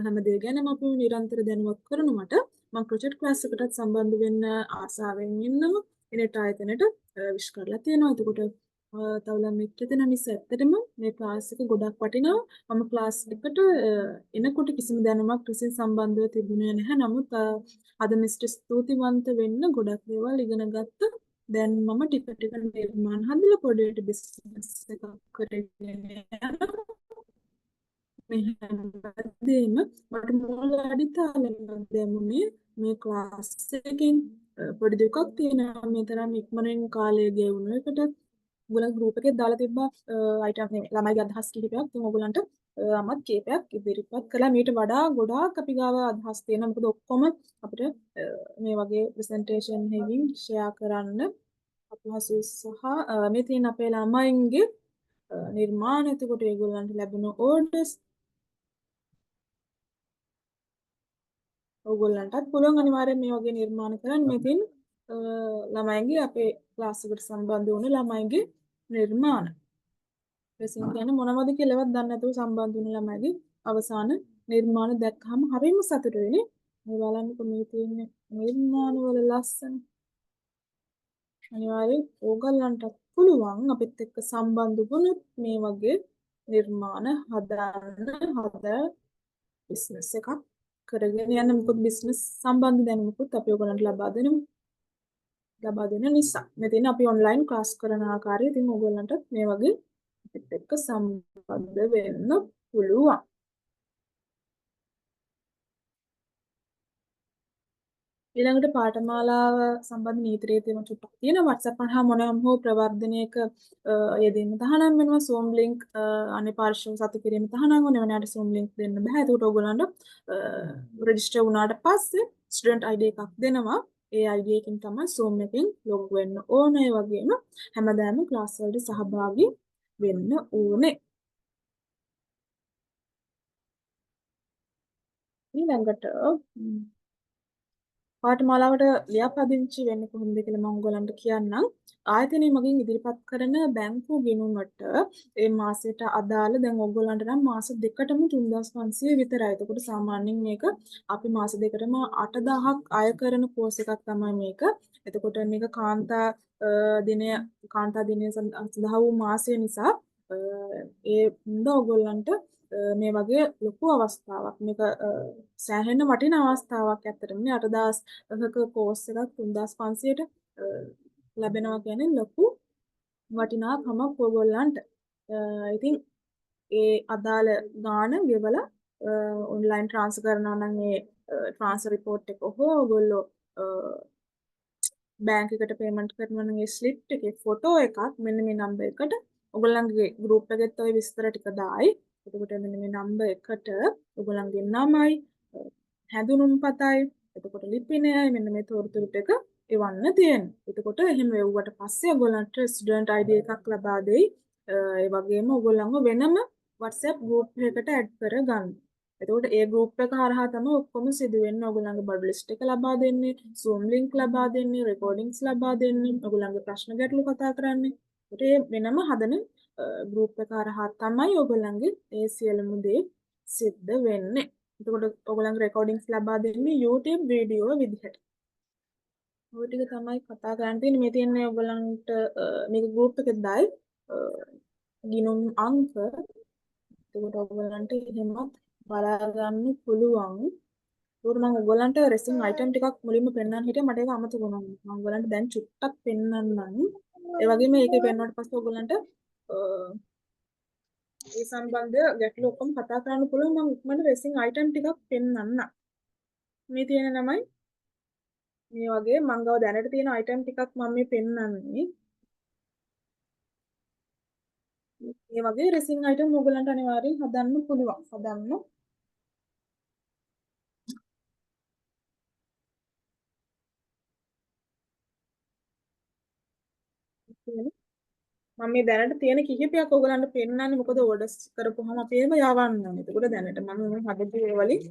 හැමදේ ගැනම අපි නිරන්තර දැනුවත් කරනවට මම ප්‍රොජෙක්ට් ක්ලාස් එකටත් සම්බන්ධ වෙන්න ආසාවෙන් ඉන්නවා. එනට ආයතනට විශ් කරලා තියෙනවා. එතකොට තව ළමෙක් හිතන මිස් ඇත්තටම මේ ක්ලාස් එක ගොඩක් වටිනවා. මම ක්ලාස් එකට එනකොට කිසිම දැනුමක් විසින් සම්බන්ධව තිබුණේ නැහැ. නමුත් අද මිස්ට ස්තුතිවන්ත වෙන්න ගොඩක් දේවල් ඉගෙන ගත්තා. දැන් මම ටික ටික නිර්මාණ හදලා පොඩේට බිස්නස් එකක් කරගෙන යනවා. මේ හැමදේම මට මූල අඩිතාලෙන් දැමුනේ මේ ක්ලාස් එකකින් පොඩි දුකක් තියෙනවා. මේ තරම් ඉක්මනින් කාලය ගෙවුණ එකට ඔයගොල්ලෝ ගෲප් එකේ දාලා තිබ්බා අයිටම් නෙමෙයි ළමයිගේ අදහස් කිහිපයක්. ඉතින් ඔයගොල්ලන්ට අමත් කීපයක් ඉදිරිපත් කළා. මීට වඩා ගොඩාක් අපි ගාව අදහස් තියෙනවා. මොකද ඔක්කොම අපිට මේ වගේ ප්‍රසන්ටේෂන් එකකින් ෂෙයා කරන්න අපහසුයි සහ මේ තියෙන අපේ ළමයින්ගේ නිර්මාණ. එතකොට ඒගොල්ලන්ට ලැබුණ ඕඩර්ස් ඔයගොල්ලන්ටත් පුළුවන් අනිවාර්යෙන් මේ වගේ නිර්මාණ කරන්න. මේ තියෙන ළමයින්ගේ අපේ ක්ලාස් එකට සම්බන්ධ වුණ ළමයින්ගේ නිර්මාණ. රෙසින් කියන්නේ මොනවද කියලාවත් දන්නේ නැතුව සම්බන්ධ වුණ ළමයිගේ අවසාන නිර්මාණ දැක්කම හරිම සතුටු වෙන්නේ. මේ බලන්නකො මේ තියෙන නිර්මාණ වල ලස්සන. අනිවාර්යෙන් ඕගොල්ලන්ට පුළුවන් අපිත් එක්ක සම්බන්ධ වුණොත් මේ වගේ නිර්මාණ හදන්න බිස්නස් එකක් කරගෙන යන්න. මොකද බිස්නස් සම්බන්ධ දැනුමකුත් අපි ඔයගොල්ලන්ට ලබා දෙන නිසා. මෙතන අපි ඔන්ලයින් ක්ලාස් කරන ආකාරය ඉතින් ඔයගොල්ලන්ට මේ වගේ අපිත් එක්ක සම්බන්ධ වෙන්න පුළුවන්. ඊළඟට පාඨමාලාව සම්බන්ධ නීති රීතියම චුට්ටක් තියෙනවා. WhatsApp හරහා මොනවාම හෝ ප්‍රවර්ධනයක යෙදෙන්න තහනම් වෙනවා. Zoom link අනේ පාර්ශ්ව සතු කිරීම තහනම් වෙනවා. වෙනාට Zoom link දෙන්න බෑ. ඒකට ඔයගොල්ලන්ට රෙජිස්ටර් වුණාට පස්සේ ස්ටුඩන්ට් ID එකක් දෙනවා. ඒ ID එකකින් තමයි Zoom එකෙන් log වෙන්න ඕන. ඒ වගේම හැමදාම ක්ලාස් වලට සහභාගී වෙන්න ඕනේ. ඊළඟට පාඨමාලාවට ලියාපදිංචි වෙන්නේ කොහොමද කියලා මම ඔයගලන්ට කියන්නම්. ආයතනයේ මගින් ඉදිරිපත් කරන බැංකු ගිණුමට ඒ මාසයට අදාළ දැන් ඔයගලන්ට නම් මාස දෙකටම 3500 විතරයි. එතකොට සාමාන්‍යයෙන් මේක අපි මාස දෙකටම 8000ක් අය කරන කෝස් එකක් තමයි මේක. එතකොට මේක කාන්තා දිනය සඳහා වූ මාසය නිසා ඒ හින්දා ඔයගලන්ට මේ වගේ ලොකු අවස්ථාවක් මේක සෑහෙන වටින අවස්ථාවක් ඇත්තටම නේ 8000ක කෝස් එකක් 3500ට ලැබෙනවා කියන්නේ ලොකු වටිනාකමක් ඔයගොල්ලන්ට. ඉතින් ඒ අදාළ ගාණ ගෙවලා ඔන්ලයින් ට්‍රාන්ස්ෆර් කරනවා නම් ඒ ට්‍රාන්ස්ෆර් රිපෝට් එක හෝ ඔයගොල්ලෝ බැංක් එකට පේමන්ට් කරනවා නම් ඒ ස්ලිප් එකේ ෆොටෝ එකක් මෙන්න මේ නම්බර් එකට ඔයගොල්ලන්ගේ ගෲප් එකෙත් ওই විස්තර ටික දායි. එතකොට මෙන්න මේ නම්බර් එකට ඔයගොල්ලන්ගේ නමයි හැඳුනුම්පතයි එතකොට ලිපිනයයි මෙන්න මේ තොරතුරු ටික එවන්න තියෙනවා. එතකොට එහෙම එව්වට පස්සේ ඔයගොල්ලන්ට ස්ටුඩන්ට් ID එකක් ලබා දෙයි. ඒ වගේම ඔයගොල්ලන්ව වෙනම WhatsApp group එකකට add කරගන්න. එතකොට ඒ group එක හරහා තමයි ඔක්කොම සිදු වෙන්නේ. ඔයගොල්ලන්ගේ බඩු list එක ලබා දෙන්නේ, Zoom link ලබා දෙන්නේ, recordings ලබා දෙන්නේ, ඔයගොල්ලන්ගේ ප්‍රශ්න ගැටළු කතා කරන්නේ. ඒකට ඒ වෙනම හදන group එක හරහා තමයි ඔයගොල්ලන්ගේ ඒ සියලුම දේ සිද්ධ වෙන්නේ. එතකොට ඔයගොල්ලන්ගේ recordings ලබා දෙන්නේ YouTube වීඩියෝ විදිහට. ඔය ටික තමයි කතා කරන්න තියෙන්නේ. මේ තියෙන්නේ ඔයගොල්ලන්ට මේක group එකේ දායි ගිණුම් අංක. එතකොට ඔයගොල්ලන්ට එහෙමත් බලා ගන්න පුළුවන්. ඒකට මම ඔයගොල්ලන්ට රෙසින් අයිටම් ටිකක් මුලින්ම පෙන්නන්න හිටියා. මට ඒක අමතක වුණා. මම ඔයගොල්ලන්ට දැන් චුට්ටක් පෙන්නන්නම්. ඒ වගේම ඒකේ පෙන්වුවට පස්සේ ඔයගොල්ලන්ට ඒ සම්බන්ධ ගැටලු ඔක්කොම කතා කරන්න පුළුවන්. මම ඉක්මනට රෙසින් අයිටම් ටිකක් පෙන්නන්න. මේ තියෙන ළමයි මේ වගේ මං ගාව දැනට තියෙන අයිටම් ටිකක් මම මේ පෙන්නන්නේ. මේ වගේ රෙසින් අයිටම් ඔයගොල්ලන්ට අනිවාර්යෙන් හදන්න පුළුවන්. හදන්න. මම මේ දැනට තියෙන කිහිපයක් ඔයගොල්ලන්ට පෙන්නන්නේ මොකද ඕඩර්ස් කරපුවාම අපි එහෙම යවන්න ඕනේ. ඒකට දැනට මම මේ හදපු ඒ වලින්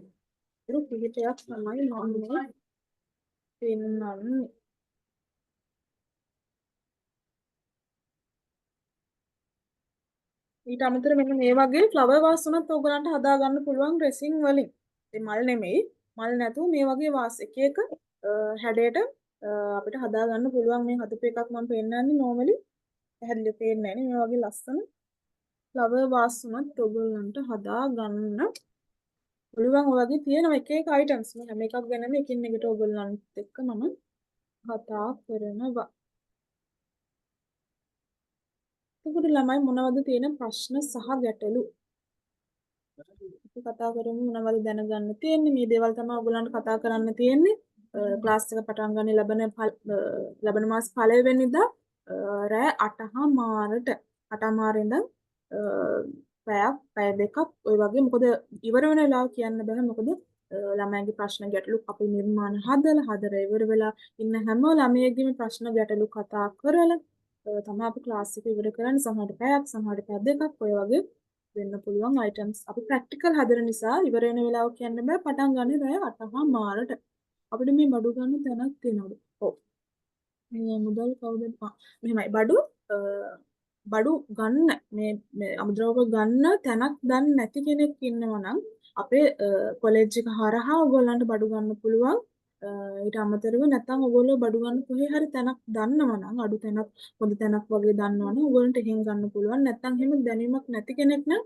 කිහිපයක් තමයි මම පෙන්නන්නේ. ඊට අමතරව මෙන්න මේ වගේ ෆ්ලවර් වාස් උනත් ඔයගලන්ට හදා ගන්න පුළුවන් රෙසින් වලින්. ඒ මල් නෙමෙයි. මල් නැතුව මේ වගේ වාස් එක එක හැඩයට අපිට හදා ගන්න පුළුවන්. මේ හදපු එකක් මම පෙන්නන්නේ normally පැහැදිලිව පේන්නේ නැහැ නේ. මේ වගේ ලස්සන ෆ්ලවර් වාස් උනත් ඔයගලන්ට හදා ගන්න පුළුවන්. ඔය වගේ තියෙනවා එක එක අයිටම්ස්. මේ හැම එකක් ගැනම එකින් එකට ඔයගලන්ට එක්ක මම කතා කරනවා. එතකොට ළමයි මොනවද තියෙන ප්‍රශ්න සහ ගැටලු? අපි කතා කරමු මොනවද දැනගන්න තියෙන්නේ. මේ දේවල් තමයි ඔයගලන්ට කතා කරන්න තියෙන්නේ. ක්ලාස් එක පටන් ගන්න ලබන මාස 1 වෙනිදා රෑ 8:00ට 8:00 ඉඳන් පැය දෙකක් ඔය වගේ මොකද ඉවර වෙන වෙලාව කියන්න බෑ. මොකද ළමයිගේ ප්‍රශ්න ගැටලු අපි නිර්මාණ හදලා ඉවර වෙලා ඉන්න හැම ළමයෙක්ගේම ප්‍රශ්න ගැටලු කතා කරලා තමයි අපි ක්ලාස් එක ඉවර කරන්නේ. සමහරට පැයක් සමහරට පැය දෙකක් ඔය වගේ වෙන්න පුළුවන් අයිටම්ස්. අපි ප්‍රැක්ටිකල් හදන නිසා ඉවර වෙන වෙලාව කියන්න බෑ. පටන් ගන්න රෑ 8:00ට. අපිට මේ බඩු ගන්න තැනක් තියෙනවද? ඔව්. මේ මුදල් කවුද? මෙහෙමයි බඩු ගන්න මේ අමුද්‍රව්‍ය ගන්න තැනක් දන්නේ නැති කෙනෙක් ඉන්නවා නම් අපේ කොලෙජ් එක හරහා ඔයගොල්ලන්ට බඩු ගන්න පුළුවන්. ඊට අමතරව නැත්නම් ඔයගොල්ලෝ බඩු ගන්න කොහේ හරි තැනක් දන්නවා නම් අඩු තැනක් හොඳ තැනක් වගේ දන්නවා නම් ඔයගොල්ලන්ට එහෙන් ගන්න පුළුවන්. නැත්නම් එහෙම දැනීමක් නැති කෙනෙක් නම්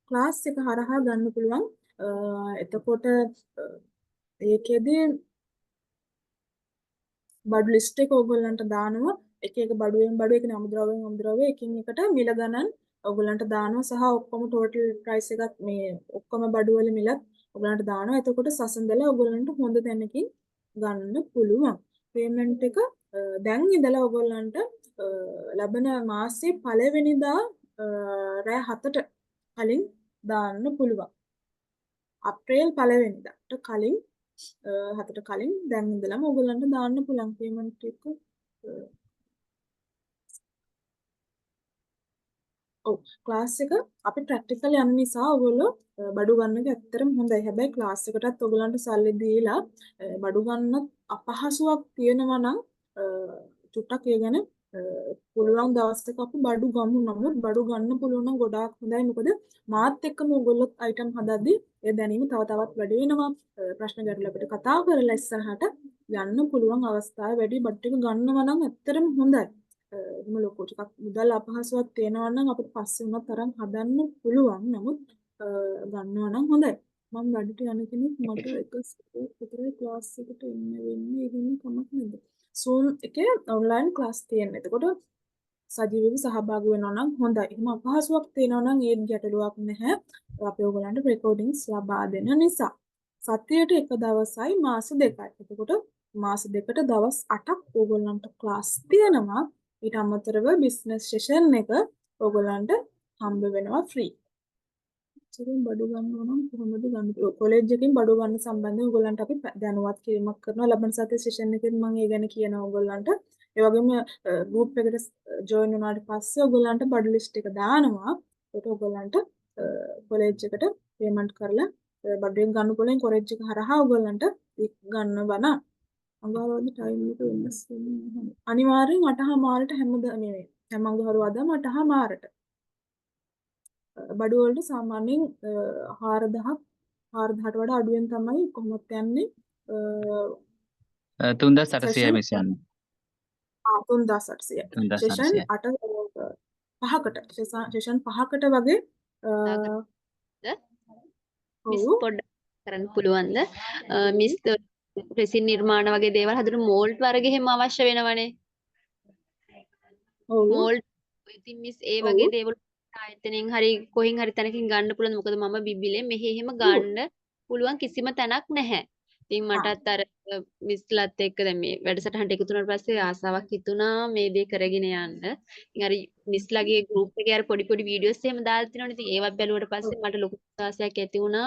ක්ලාස් එක හරහා ගන්න පුළුවන්. එතකොට ඒකෙදී බඩු ලිස්ට් එක ඔයගොල්ලන්ට දානවා. එක එක බඩුවෙන් බඩු ඒ කියන්නේ අමුද්‍රව්‍ය එකින් එකට මිල ගණන් ඔයගොල්ලන්ට දානවා සහ ඔක්කොම ටෝටල් ප්‍රයිස් එකක් මේ ඔක්කොම බඩු වල මිලත් ඔයගොල්ලන්ට දානවා. එතකොට සසඳලා ඔයගොල්ලන්ට හොඳ තැනකින් ගන්න පුළුවන්. පේමන්ට් එක දැන් ඉඳලා ඔයගොල්ලන්ට ලබන මාසේ 1 වෙනිදා රෑ 7ට කලින් දාන්න පුළුවන්. අප්‍රේල් 1 වෙනිදාට කලින් 7ට කලින් දැන් ඉඳලම ඕගොල්ලන්ට දාන්න පුළුවන් payment එක. ඔව් ක්ලාස් එක අපි ප්‍රැක්ටිකල් යන නිසා ඔයගොල්ලෝ බඩු ගන්න එක ඇත්තටම හොඳයි. හැබැයි ක්ලාස් එකටත් ඔයගොල්ලන්ට සල්ලි දීලා බඩු ගන්න අපහසුාවක් තියෙනවා නම් චුට්ටක් ඒ ගැන පුළුවන් දවසක අපි බඩු ගමු. නමුත් බඩු ගන්න පුළුවන් නම් ගොඩාක් හොඳයි. මොකද මාත් එක්කම ඔයගොල්ලෝ අයිටම් හදද්දී ඒ දැනීම තව තවත් වැඩි වෙනවා. ප්‍රශ්න ගැටළු අපිට කතා කරලා ඉස්සරහට යන්න පුළුවන් අවස්ථා වැඩි. බඩු ටික ගන්නවා නම් ඇත්තටම හොඳයි. එහෙම ලොකු ටිකක් මුදල් අපහසුවක් තියෙනවා නම් අපිට පස්සේ උනත් තරම් හදන්න පුළුවන්. නමුත් ගන්නවා නම් හොඳයි. මම වැඩට යන කෙනෙක් මට එක විතරයි ක්ලාස් එකට එන්න වෙන්නේ. එහෙම කමක් නේද? Zoom එකේ ඔන්ලයින් ක්ලාස් තියෙනවා. එතකොට සජීවීව සහභාගී වෙනවා නම් හොඳයි. එහෙම අපහසුයක් තියෙනවා නම් ඒත් ගැටලුවක් නැහැ. අපි ඔයගලන්ට රෙකෝඩින්ග්ස් ලබා දෙන නිසා. සතියට එක දවසයි මාස දෙකයි. එතකොට මාස දෙකට දවස් 8ක් ඕගොල්ලන්ට ක්ලාස් තියෙනවා. ඊට අමතරව බිස්නස් සෙෂන් එක ඕගොල්ලන්ට හම්බ වෙනවා ෆ්‍රී. ඉතින් බඩු ගන්නවා නම් කොහොමද ගන්න? කොලෙජ් එකකින් බඩු ගන්න සම්බන්ධව ඕගොල්ලන්ට අපි දැනුවත් කිරීමක් කරනවා. ලබන සතියේ සෙෂන් එකෙන් මම ඒ ගැන කියනවා ඕගොල්ලන්ට. ඒ වගේම ගෲප් එකට ජොයින් වුණාට පස්සේ ඕගොල්ලන්ට බඩු ලිස්ට් එක දානවා. ඒක ඕගොල්ලන්ට කොලෙජ් එකට පේමන්ට් කරලා බඩුවෙන් ගන්න පුළුවන් කොලෙජ් එක හරහා ඕගොල්ලන්ට ගන්නවා නම් අඟහරුවාදා ටයිම් එක වෙනස් වෙනවා. අනිවාර්යෙන් 8:00ට හැම අඟහරුවාදාම 8:00ට. බඩු වලට සාමාන්‍යයෙන් 4000ට වඩා අඩුවෙන් තමයි කොහොමත් යන්නේ. 3800 මිස් යන්නේ. 3800. සෙෂන් 5කට වගේ මිස් පොඩ්ඩක් කරන්න පුළුවන්ද? මිස් රෙසින් නිර්මාණ වගේ දේවල් හදන මෝල්ඩ් වර්ග එහෙම අවශ්‍ය වෙනවනේ. ඔව් මෝල්ඩ් ඉතින් මිස් ඒ වගේ දේවල් ආයතනෙන් හරි කොහෙන් හරි තැනකින් ගන්න පුළුවන්. මොකද මම බිබිලේ මෙහෙ එහෙම ගන්න පුළුවන් කිසිම තැනක් නැහැ. ඉතින් මටත් අර මිස්ලත් එක්ක දැන් මේ වැඩසටහනට එකතු වුණාට පස්සේ ආසාවක් හිතුණා මේ දේ කරගෙන යන්න. ඉතින් අර මිස්ලාගේ ගෲප් එකේ අර පොඩි පොඩි වීඩියෝස් එහෙම දාලා තිනවනේ. ඉතින් ඒවත් බැලුවට පස්සේ මට ලොකු ආසාවක් ඇති වුණා.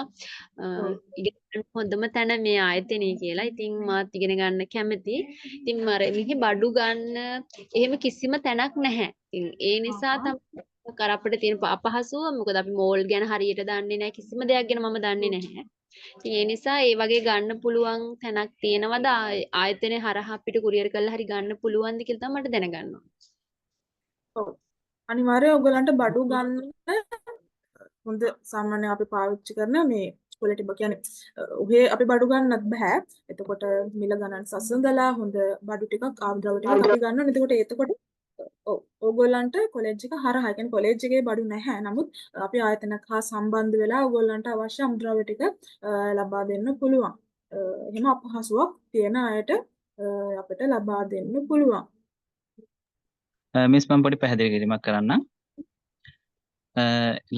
ඉගෙන ගන්න හොඳම තැන මේ ආයතනය කියලා. ඉතින් මාත් ඉගෙන ගන්න කැමතියි. ඉතින් මර මෙහි බඩු ගන්න එහෙම කිසිම තැනක් නැහැ. ඉතින් ඒ නිසා තමයි කර අපිට තියෙන අපහසුව. මොකද අපි මෝල් ගැන හරියට දන්නේ නැහැ. කිසිම දෙයක් ගැන මම දන්නේ නැහැ. ඉතින් ඒ නිසා ඒ වගේ ගන්න පුළුවන් තැනක් තියෙනවද ආයතනය හරහා අපිට කුරියර් කරලා හරි ගන්න පුළුවන්ද කියලා තමයි මට දැනගන්න ඕනේ. ඔව්. අනිවාර්යයෙන් ඔයගලන්ට බඩු ගන්න හොඳ සාමාන්‍ය අපි පාවිච්චි කරන මේ ක්වොලිටි කියන්නේ ඔහේ අපි බඩු ගන්නත් බෑ. එතකොට මිල ගණන් සසඳලා හොඳ බඩු ටිකක් ආද්‍රව ටිකක් අපි ගන්නවා. එතකොට ඔව් ඕගොල්ලන්ට කොලෙජ් එක හරහා කියන්නේ කොලෙජ් එකේ බඩු නැහැ. නමුත් අපි ආයතනයක් හා සම්බන්ධ වෙලා ඕගොල්ලන්ට අවශ්‍ය අමුද්‍රව්‍ය ටික ලබා දෙන්න පුළුවන්. එහෙම අපහසුයක් තියෙන අයට අපිට ලබා දෙන්න පුළුවන්. මිස් මම පොඩි පැහැදිලි කිරීමක් කරන්නම්.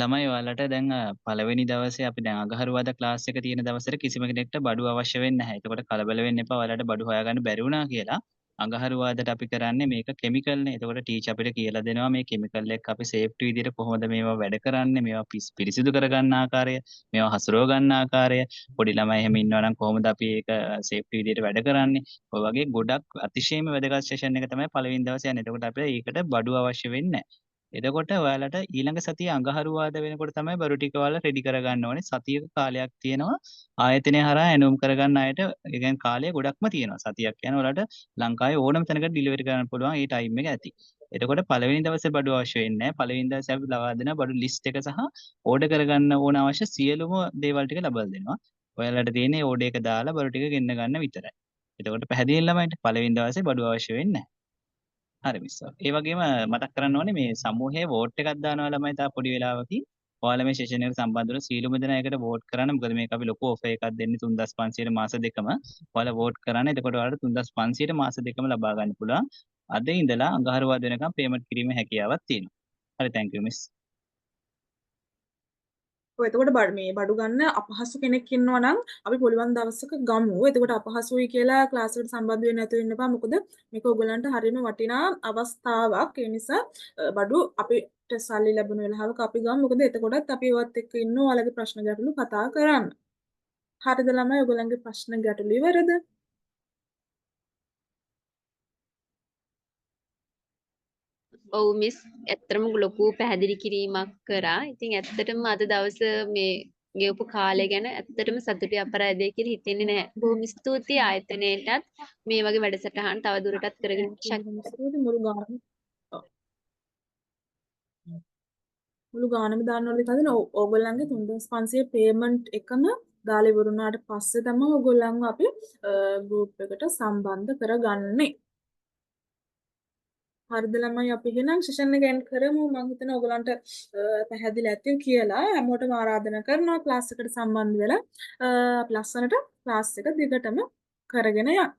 ළමයි ඔයාලට දැන් පළවෙනි දවසේ අපි දැන් අඟහරුවාදා ක්ලාස් එක තියෙන දවසට කිසිම කෙනෙක්ට බඩු අවශ්‍ය වෙන්නේ නැහැ. එතකොට කලබල වෙන්න එපා. ඔයාලට බඩු හොයාගන්න බැරි වුණා කියලා. අඟහරුවාදට අපි කරන්නේ මේක කෙමිකල්නේ. එතකොට ටීචර් අපිට කියලා දෙනවා මේ කෙමිකල් එක අපි සේෆ්ටි විදිහට කොහොමද මේවා වැඩ කරන්නේ, මේවා පිරිසිදු කරගන්න ආකාරය, මේවා හසුරව ගන්න ආකාරය, පොඩි ළමයි එහෙම ඉන්නවා නම් කොහොමද අපි ඒක සේෆ්ටි විදිහට වැඩ කරන්නේ. ඔය වගේ ගොඩක් අතිශයින්ම වැදගත් සෙෂන් එක තමයි පළවෙනි දවසේ යන්නේ. එතකොට අපිට ඒකට බඩු අවශ්‍ය වෙන්නේ නැහැ. එතකොට ඔයාලට ඊළඟ සතිය අඟහරුවාදා වෙනකොට තමයි බඩු ටික ඔයාලා රෙඩි කරගන්න ඕනේ. සතියක කාලයක් තියෙනවා. ආයතනය හරහා ඇනුම් කරගන්න අයට ඒ කියන්නේ කාලය ගොඩක්ම තියෙනවා. සතියක් යන ඔයාලට ලංකාවේ ඕනම තැනකට ඩිලිවරි කරන්න පුළුවන්. ඒ ටයිම් එක ඇති. එතකොට පළවෙනි දවසේ බඩු අවශ්‍ය වෙන්නේ නැහැ. පළවෙනි දවසේ අපි ලබා දෙන බඩු ලිස්ට් එක සහ ඕඩර් කරගන්න ඕන අවශ්‍ය සියලුම දේවල් ටික ලබා දෙනවා. ඔයාලට තියෙන්නේ ඕඩර් එක දාලා බඩු ටික ගෙන්න ගන්න විතරයි. එතකොට පැහැදිලි ළමයින්ට පළවෙනි දවසේ බඩු අවශ්‍ය වෙන්නේ නැහැ. හරි මිස්. ඒ වගේම මතක් කරන්න ඕනේ මේ සමූහයේ වෝට් එකක් දානවා ළමයි තා පොඩි වෙලාවකින්. ඔයාලා මේ සෙෂන් එකට සම්බන්ධ වෙලා සීලුම දෙනා එකට වෝට් කරන්න. මොකද මේක අපි ලොකු ඔෆර් එකක් දෙන්නේ 3500 මාස දෙකම. ඔයාලා වෝට් කරන්න. එතකොට ඔයාලට 3500 මාස දෙකම ලබා ගන්න පුළුවන්. අද ඉඳලා අඟහරුවාදා වෙනකම් පේමන්ට් කිරීමේ හැකියාවක් තියෙනවා. හරි thank you miss. ඔය එතකොට මේ බඩු ගන්න අපහසු කෙනෙක් ඉන්නවා නම් අපි පුළුවන් දවසක ගමු. එතකොට අපහසුයි කියලා ක්ලාස් එකට සම්බන්ධ වෙන්න නැතුව ඉන්න එපා. මොකද මේක ඔයගලන්ට හරියම වටිනා අවස්ථාවක්. ඒ නිසා බඩු අපිට සල්ලි ලැබුණ වෙලාවක අපි ගමු. මොකද එතකොටත් අපි ඒවත් එක්ක ඉන්න ඔයාලගේ ප්‍රශ්න ගැටලු කතා කරන්න. හරිද ළමයි ඔයගොල්ලන්ගේ ප්‍රශ්න ගැටලු ඉවරද? ඔව් මිස් ඇත්තටම ලොකු පැහැදිලි කිරීමක් කරා. ඉතින් ඇත්තටම අද දවස මේ ගෙවපු කාලය ගැන ඇත්තටම සතුටුයි අපරාධය කියලා හිතෙන්නේ නැහැ. බොහොම ස්තුතියි ආයතනයටත් මේ වගේ වැඩසටහන් තව දුරටත් කරගෙන යන්න බොහොම ස්තුතියි මුළු ගානම. ඔව්. මුළු ගානම දාන්න ඕනේ කදින ඕගොල්ලන්ගේ 3500 පේමන්ට් එකම දාලා ඉවරුනාට පස්සේ තමයි ඕගොල්ලන්ව අපි ගෲප් එකට සම්බන්ධ කරගන්නේ. හරිද ළමයි අපි එහෙනම් සෙෂන් එක එන්ඩ් කරමු. මම හිතනවා ඕගොල්ලන්ට පැහැදිලි ඇති කියලා හැමෝටම ආරාධනා කරනවා ක්ලාස් එකට සම්බන්ධ වෙලා අපි ලස්සනට ක්ලාස් එක දිගටම කරගෙන යන්න.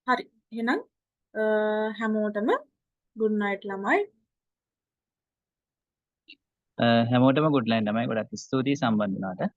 හරි. එහෙනම් හැමෝටම good night ළමයි. හැමෝටම good night ළමයි. ගොඩක් ස්තුතියි සම්බන්ධ වුණාට.